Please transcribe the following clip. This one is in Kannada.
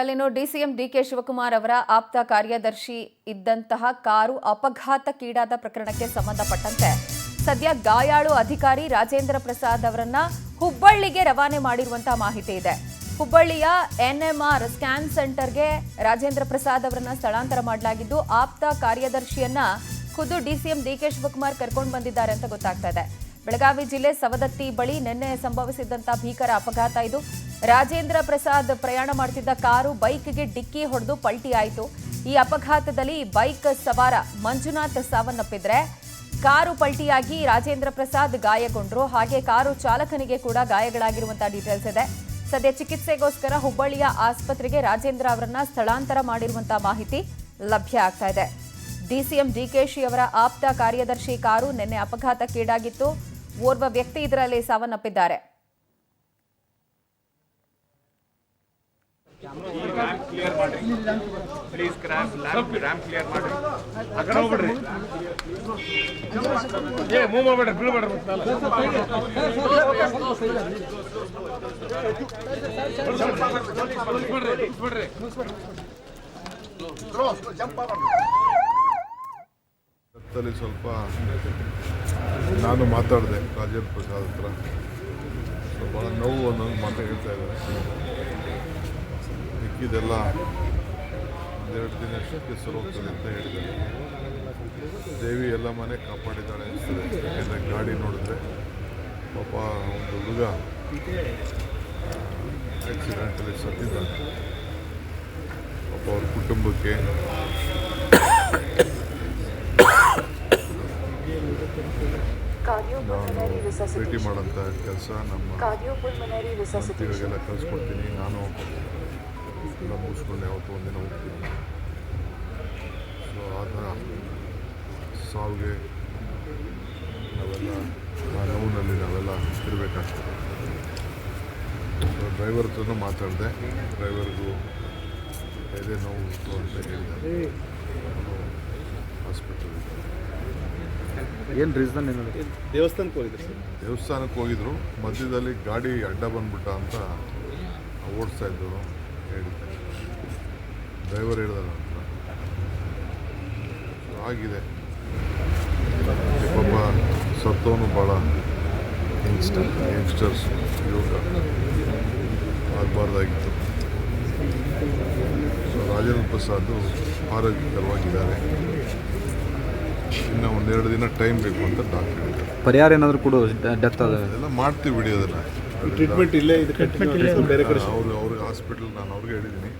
ಇನ್ನು ಡಿಸಿಎಂ ಡಿಕೆ ಶಿವಕುಮಾರ್ ಅವರ ಆಪ್ತ ಕಾರ್ಯದರ್ಶಿ ಇದ್ದಂತಹ ಕಾರು ಅಪಘಾತಕ್ಕೀಡಾದ ಪ್ರಕರಣಕ್ಕೆ ಸಂಬಂಧಪಟ್ಟಂತೆ ಸದ್ಯ ಗಾಯಾಳು ಅಧಿಕಾರಿ ರಾಜೇಂದ್ರ ಪ್ರಸಾದ್ ಅವರನ್ನ ಹುಬ್ಬಳ್ಳಿಗೆ ರವಾನೆ ಮಾಡಿರುವಂತಹ ಮಾಹಿತಿ ಇದೆ. ಹುಬ್ಬಳ್ಳಿಯ ಎನ್ಎಂಆರ್ ಸ್ಕ್ಯಾನ್ ಸೆಂಟರ್ಗೆ ರಾಜೇಂದ್ರ ಪ್ರಸಾದ್ ಅವರನ್ನ ಸ್ಥಳಾಂತರ ಮಾಡಲಾಗಿದ್ದು ಆಪ್ತ ಕಾರ್ಯದರ್ಶಿಯನ್ನ ಖುದ್ದು ಡಿಸಿಎಂ ಡಿಕೆ ಶಿವಕುಮಾರ್ ಕರ್ಕೊಂಡು ಬಂದಿದ್ದಾರೆ ಅಂತ ಗೊತ್ತಾಗ್ತಾ ಇದೆ. ಬೆಳಗಾವಿ ಜಿಲ್ಲೆ ಸವದತ್ತಿ ಬಳಿ ನಿನ್ನೆ ಸಂಭವಿಸಿದಂತಹ ಭೀಕರ ಅಪಘಾತ ಇದು. ರಾಜೇಂದ್ರ ಪ್ರಸಾದ್ ಪ್ರಯಾಣ ಮಾಡುತ್ತಿದ್ದ ಕಾರು ಬೈಕ್ಗೆ ಡಿಕ್ಕಿ ಹೊಡೆದು ಪಲ್ಟಿಯಾಯಿತು. ಈ ಅಪಘಾತದಲ್ಲಿ ಬೈಕ್ ಸವಾರ ಮಂಜುನಾಥ್ ಸಾವನ್ನಪ್ಪಿದ್ರೆ ಕಾರು ಪಲ್ಟಿಯಾಗಿ ರಾಜೇಂದ್ರ ಪ್ರಸಾದ್ ಗಾಯಗೊಂಡ್ರು. ಹಾಗೆ ಕಾರು ಚಾಲಕನಿಗೆ ಕೂಡ ಗಾಯಗಳಾಗಿರುವಂತಹ ಡೀಟೇಲ್ಸ್ ಇದೆ. ಸದ್ಯ ಚಿಕಿತ್ಸೆಗೋಸ್ಕರ ಹುಬ್ಬಳ್ಳಿಯ ಆಸ್ಪತ್ರೆಗೆ ರಾಜೇಂದ್ರ ಅವರನ್ನ ಸ್ಥಳಾಂತರ ಮಾಡಿರುವಂತಹ ಮಾಹಿತಿ ಲಭ್ಯ ಆಗ್ತಾ ಇದೆ. ಡಿಸಿಎಂ ಡಿಕೆಶಿ ಅವರ ಆಪ್ತ ಕಾರ್ಯದರ್ಶಿ ಕಾರು ನಿನ್ನೆ ಅಪಘಾತಕ್ಕೀಡಾಗಿತ್ತು. ಓರ್ವ ವ್ಯಕ್ತಿ ಇದರಲ್ಲಿ ಸಾವನ್ನಪ್ಪಿದ್ದಾರೆ. ಸ್ವಲ್ಪ ನಾನು ಮಾತಾಡಿದೆ ರಾಜೇಂದ್ರ ಪ್ರಸಾದ್ ಹತ್ರ. ಭಾಳ ನೋವು ಅನ್ನೋದು ಮಾತು ಹೇಳ್ತಾ ಇದ್ದಾರೆ. ಮಿಕ್ಕಿದೆಲ್ಲ ಒಂದೆರಡು ದಿನ ಅಷ್ಟಕ್ಕೆ ಸರಿ ಹೋಗ್ತದೆ ಅಂತ ಹೇಳಿದ್ದಾರೆ. ದೇವಿ ಎಲ್ಲ ಮನೆ ಕಾಪಾಡಿದ್ದಾಳೆ ಅನಿಸ್ತದೆ. ಯಾಕೆಂದರೆ ಗಾಡಿ ನೋಡಿದ್ರೆ ಪಾಪ ಒಂದು ಹುಡುಗ ಆಕ್ಸಿಡೆಂಟಲ್ಲಿ ಸತ್ತಿದ್ದಾನೆ. ಪಾಪ ಅವ್ರ ಕುಟುಂಬಕ್ಕೆ ನಾನು ಭೇಟಿ ಮಾಡೋಂಥ ಕೆಲಸ ನಮ್ಮ ಮಂತ್ರಿಗಳಿಗೆಲ್ಲ ಕಳಿಸ್ಕೊಡ್ತೀನಿ. ನಾನು ಎಲ್ಲ ಮುಗಿಸ್ಕೊಂಡು ಯಾವತ್ತೂ ಒಂದಿನ ಹೋಗ್ತೀನಿ. ಸೊ ಆದ ಸಾವಿಗೆ ನಾವೆಲ್ಲ ಆ ನೋವಿನಲ್ಲಿ ನಾವೆಲ್ಲ ಇರಬೇಕಾಗ್ತದೆ. ಸೊ ಡ್ರೈವರ್ ಹತ್ರನೂ ಮಾತಾಡಿದೆ. ಡ್ರೈವರ್ಗೂ ಎದೆ ನೋವು ಇತ್ತು ಅಂತ ಹೇಳಿದ್ದಾರೆ. ನಾನು ಹಾಸ್ಪಿಟಲ್ ಏನು ರೀಸನ್ ಏನಾದರೂ ದೇವಸ್ಥಾನಕ್ಕೆ ಹೋಗಿದ್ರು ಸರ್? ದೇವಸ್ಥಾನಕ್ಕೆ ಹೋಗಿದ್ರು. ಮಧ್ಯದಲ್ಲಿ ಗಾಡಿ ಅಡ್ಡ ಬಂದ್ಬಿಟ್ಟ ಅಂತ ಓಡಿಸ್ತಾ ಇದ್ದವರು ಹೇಳಿದ್ದೆ. ಡ್ರೈವರ್ ಹೇಳಿದಾರ ಅಂತ ಆಗಿದೆ. ಪಾಪ ಸತ್ತವನು ಭಾಳ ಯಂಗ್ಸ್ಟರ್ಸ್ ಯೋಗ ಆಗಬಾರ್ದಾಗಿತ್ತು. ಸೊ ರಾಜೇಂದ್ರ ಪ್ರಸಾದ್ ಆರೋಗ್ಯಕರವಾಗಿದ್ದಾರೆ. ಇನ್ನು ಒಂದೆರಡು ದಿನ ಟೈಮ್ ಬೇಕು ಅಂತ ಡಾಕ್ಟರ್ ಹೇಳಿದ್ದಾರೆ. ಪರಿಹಾರ ಏನಾದರೂ ಕೂಡ ಡೆತ್ ಎಲ್ಲ ಮಾಡ್ತೀವಿ ಬಿಡಿ. ಅದನ್ನು ಟ್ರೀಟ್ಮೆಂಟ್ ಇಲ್ಲೇ ಇದು ಬೇರೆ ಕಡೆ ಅವ್ರಿಗೆ ಹಾಸ್ಪಿಟಲ್ ನಾನು ಅವ್ರಿಗೆ ಹೇಳಿದ್ದೀನಿ.